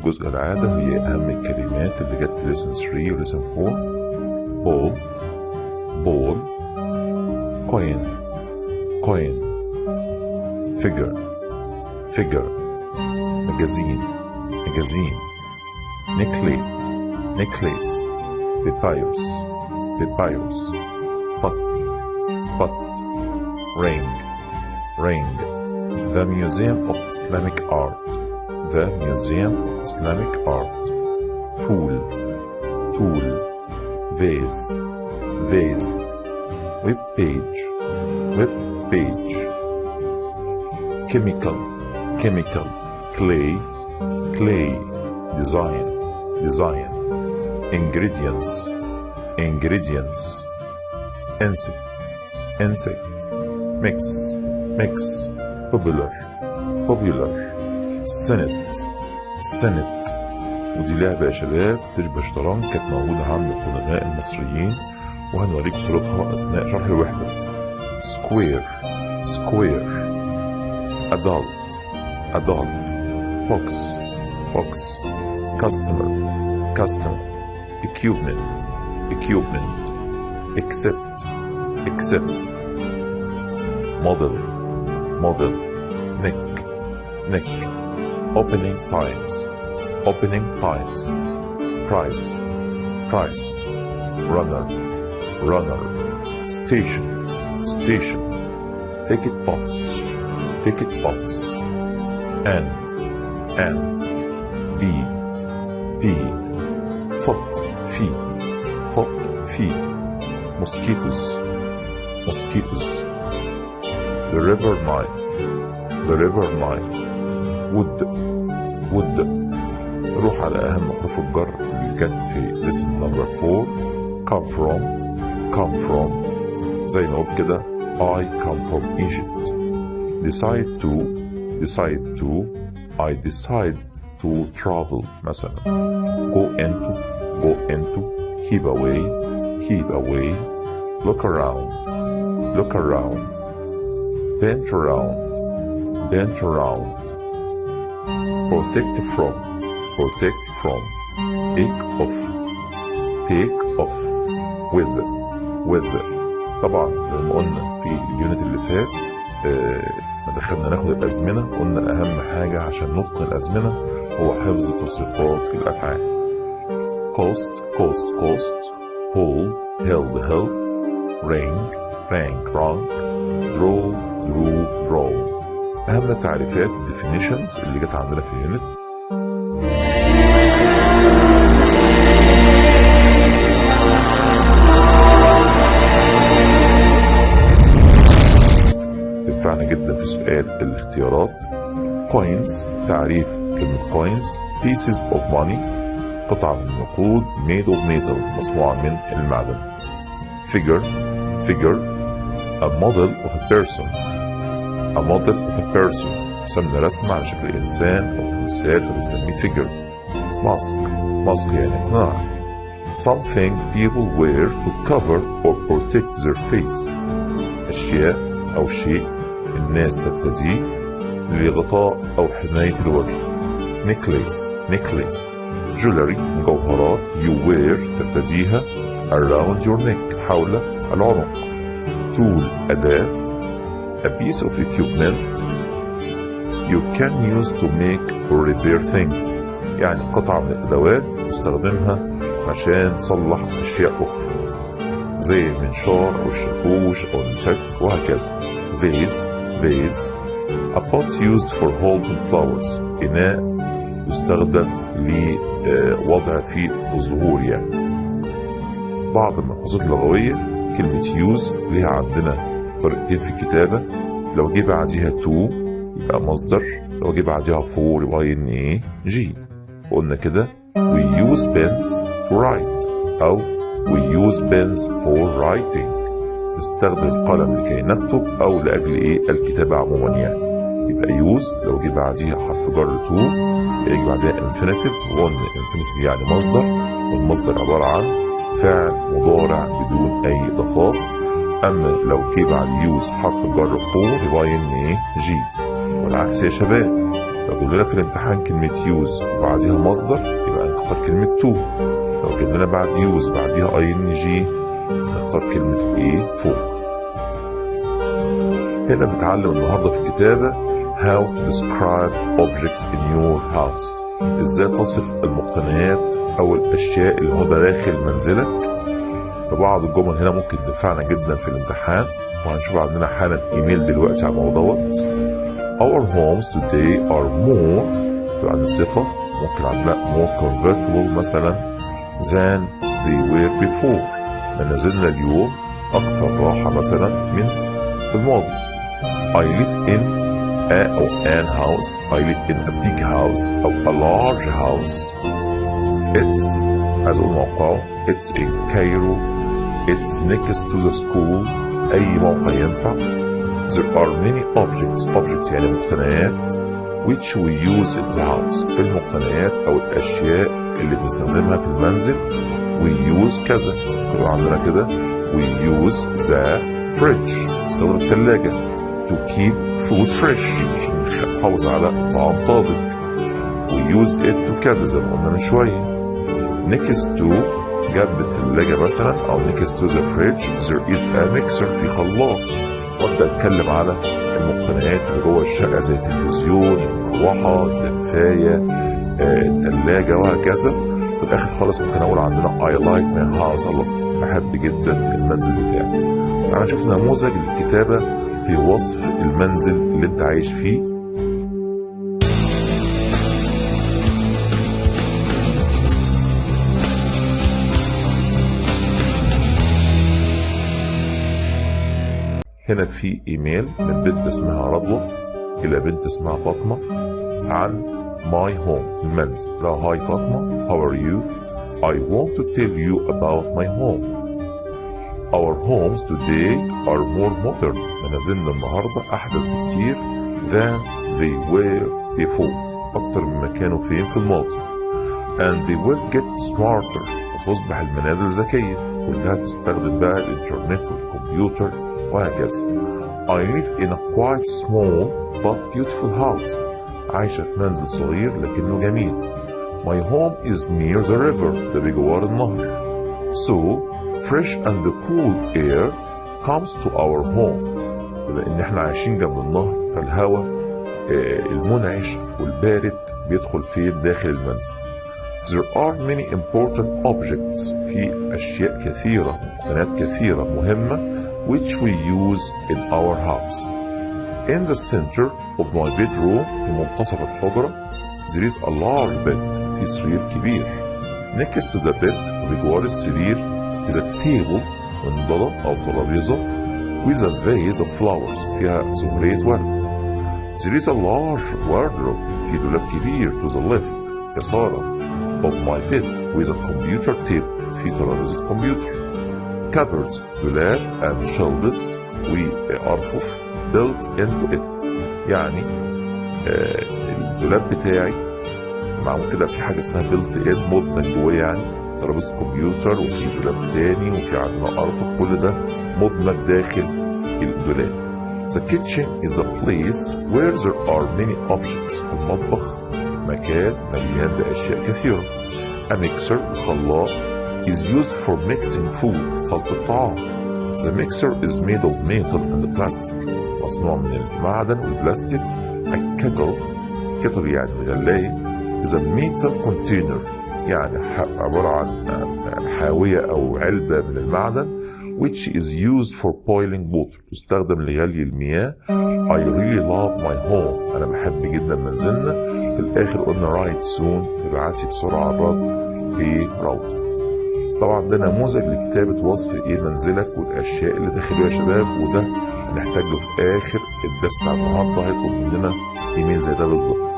الجزء العادة هي أهم الكلمات اللي جت في lesson 3 و lesson 4. ball ball coin coin figure figure magazine magazine necklace necklace papyrus papyrus pot pot ring ring the Museum of Islamic Art the Museum of Islamic Art tool tool vase vase web page web page chemical chemical clay clay design design ingredients ingredients insect insect mix mix popular popular senate senate. ودي لعبة يا شباب تشبه شطرنج كانت موجودة عند القدماء المصريين وهنوريك صورتها أثناء شرح الوحدة. square square adult adult box box customer customer equipment equipment accept accept model model neck neck opening times opening times price price runner runner station station ticket office ticket office and b foot feet foot feet mosquitoes mosquitoes the river Nile the river Nile wood wood. نروح على أهم حروف الجر اللي كانت في lesson number 4. come from come from زي ما قلت كده I come from Egypt. decide to decide to I decide to travel مثلا. go into keep away keep away look around look around bend around bend around protect from protect from take off with طبعا زي ما قلنا في اليونت اللي فات ما دخلنا ناخد الأزمنة قلنا أهم حاجة عشان نتقن الأزمنة هو حفظ تصريفات الأفعال. cost hold held ring rang draw أهم التعريفات definitions اللي جت عندنا في اليونت. تنفعنا جدا في سؤال الاختيارات. coins تعريف كلمة coins pieces of money قطعة من النقود made of metal مصنوعة من المعدن. figure a model of a person a model of a person سمنا رسم على شكل إنسان أو تمثال فبنسميه figure. mask يعني قناع something people wear to cover or protect their face أشياء أو شيء الناس ترتديه لغطاء أو حماية الوجه. necklace jewelry مجوهرات you wear ترتديها around your neck حول العنق. tool أداة a piece of equipment you can use to make or repair things يعني قطعة من الأدوات نستخدمها عشان تصلح أشياء أخرى زي المنشار أو الشاكوش أو المفك وهكذا. vase a pot used for holding flowers إناء يستخدم لوضع فيه الزهور يعني. بعض الملحوظات اللغوية كلمة use ليها عندنا طريقتين في الكتابة. لو جه بعديها to يبقى مصدر لو جه بعديها for يبقى ing قلنا كده we use pens to write أو we use pens for writing نستخدم القلم لكي نكتب أو لأجل الكتابة عموما يعني. يبقى use لو جه بعديها حرف جر to يجي بعدها infinitive وقلنا infinitive يعني مصدر والمصدر عبارة عن فعل مضارع بدون أي إضافات. أما لو جه بعد use حرف جر for يبقى ing والعكس يا شباب. لو جبنا لنا في الامتحان كلمة use وبعديها مصدر يبقى نختار كلمة to. لو جبنا لنا بعد use بعديها ing نختار كلمة A for. هنا بنتعلم النهارده في الكتابة how to describe object in your house. ازاي تصف المقتنيات او الاشياء اللي موجودة داخل منزلك. فبعض الجمل هنا ممكن تنفعنا جدا في الامتحان، وهنشوف عندنا حالا ايميل دلوقتي على الموضوع دوت. Our homes today are more، في عن الصفة ممكن عندنا more comfortable مثلا than they were before. منازلنا اليوم أكثر راحة مثلا من في الماضي. I live in a أو an house. I live in a big house أو a large house. It's عايز أقول موقعه. It's in Cairo. It's next to the school. أي موقع ينفع. There are many objects يعني مقتنيات which we use in the house. المقتنيات أو الأشياء اللي بنستخدمها في المنزل we use كذا. يبقى عندنا كده we use the fridge، نستخدم الثلاجة to keep food fresh عشان نحافظ على الطعام طازج. we use it to كذا زي ما قلنا من شوية. next to جنب الثلاجة مثلا أو next to the fridge there is a mixer، في خلاط. وابدأ أتكلم على المقتنيات اللي جوه الشقة زي التلفزيون، المروحة، الدفاية، الثلاجة وهكذا. في الآخر خالص ممكن أقول عندنا I like my house a lot، بحب جدا المنزل بتاعي. تعالى نشوف نموذج للكتابة في وصف المنزل اللي أنت عايش فيه. هنا في ايميل من بنت اسمها رضوى الى بنت اسمها فاطمة عن my home المنزل. لا هاي فاطمة how are you I want to tell you about my home. Our homes today are more modern. منازلنا النهاردة أحدث بكتير than they were before، أكتر مما كانوا فين في الماضي. And they will get smarter، وتصبح المنازل ذكية كلها تستخدم بقى الإنترنت والكمبيوتر وهكذا. I live in a quite small but beautiful house. عايشة في منزل صغير لكنه جميل. My home is near the river، ده بجوار النهر. So fresh and cool air comes to our home. لأن احنا عايشين جنب النهر فالهواء المنعش والبارد بيدخل فين داخل المنزل. There are many important objects، في أشياء كثيرة، مقتنيات كثيرة مهمة which we use in our house. In the center of my bedroom، في منتصف الحجرة there is a large bed، في سرير كبير. Next to the bed، بجوار السرير is a table، منضدة أو ترابيزة with a vase of flowers، فيها زهرية ورد. There is a large wardrobe، في دولاب كبير to the left يسارا of my bed with a computer table، في ترابيزة كمبيوتر. cupboards دولاب and shelves وأرفف built into it، يعني الدولاب بتاعي معمول كده في حاجة اسمها built in، مدمج جواه، يعني ترابيزة كمبيوتر وفي دولاب تاني وفي عندنا أرفف، كل ده مدمج داخل الدولاب. The kitchen is a place where there are many objects. المطبخ مكان مليان بأشياء كثيرة. A mixer خلاط is used for mixing food، خلط الطعام. The mixer is made of metal and plastic، مصنوع من المعدن والبلاستيك. A kettle يعني الغلاية is a metal container، يعني عبارة عن حاوية أو علبة من المعدن which is used for boiling water، تستخدم لغلي المياه. I really love my home، أنا بحب جدا منزلنا. في الآخر قلنا write soon، ابعتي بسرعة الرد بروضة. طبعا ده نموذج لكتابة وصف ايه منزلك والاشياء اللي داخله يا شباب، وده هنحتاجه في اخر الدرس بتاع النهارده. هيطلب مننا ايميل زي ده بالظبط.